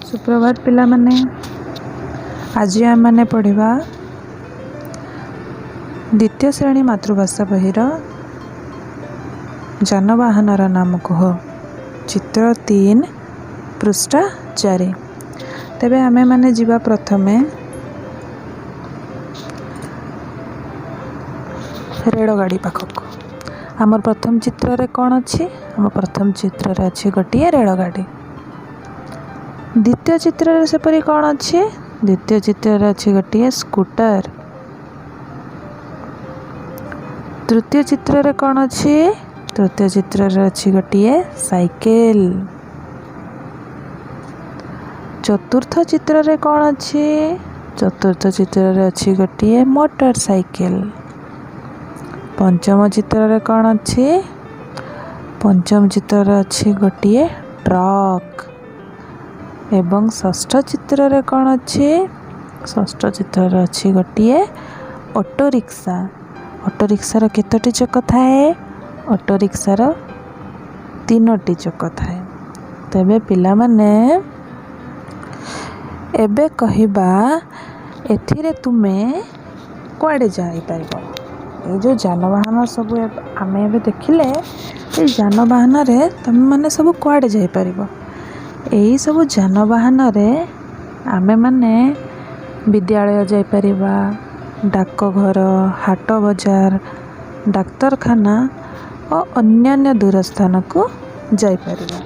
सुप्रभात पिला माने। आज आम माने पढ़िबा द्वितीय श्रेणी मातृभाषा बहिर जानवाहन नाम कह चित्र 3 पृष्ठ 4। तेबे आमे माने जीवा प्रथमे रेलगाड़ी पाखक। आमर प्रथम चित्र रे कौन अच्छी? आम प्रथम चित्र रे अच्छी गोटे रेलगाड़ी। द्वितीय चित्र रे सेपरी कौन अच्छी? द्वितीय चित्र रे अच्छी गोटे स्कूटर। तृतीय चित्र रे कौन अच्छी? तृतीय चित्र रे अच्छी गोटे साइकेल। चतुर्थ चित्र रे कौन अच्छी? चतुर्थ चित्र रे अच्छी गोटे मोटरसाइकेल। पंचम चित्र रे कौन अच्छी? पंचम चित्र रे अच्छी गोटे ट्रक। एवं षष्ठ चित्र रे कौन अच्छी? षष्ठ चित्र रे अच्छी गोटे ऑटो रिक्शा। ऑटो रिक्शार केतोटी चक थाए? ऑटो रिक्शार 3टी चक थाए। तेबे पिला माने एबे कहिबा एथिरे तुमे कुआडे जाई पाइबो। ए जो जानवाहन सब आमे एबे देखिले ए जानवाहन रे तुम माने सब कुआडे जाई पारिबो। एही सब जानवाहन रे आमे माने विद्यालय जाई परिबा, डाकघर, हाट बजार, डाक्तरखाना और अन्यान्य दूर स्थान को जाई परिबा।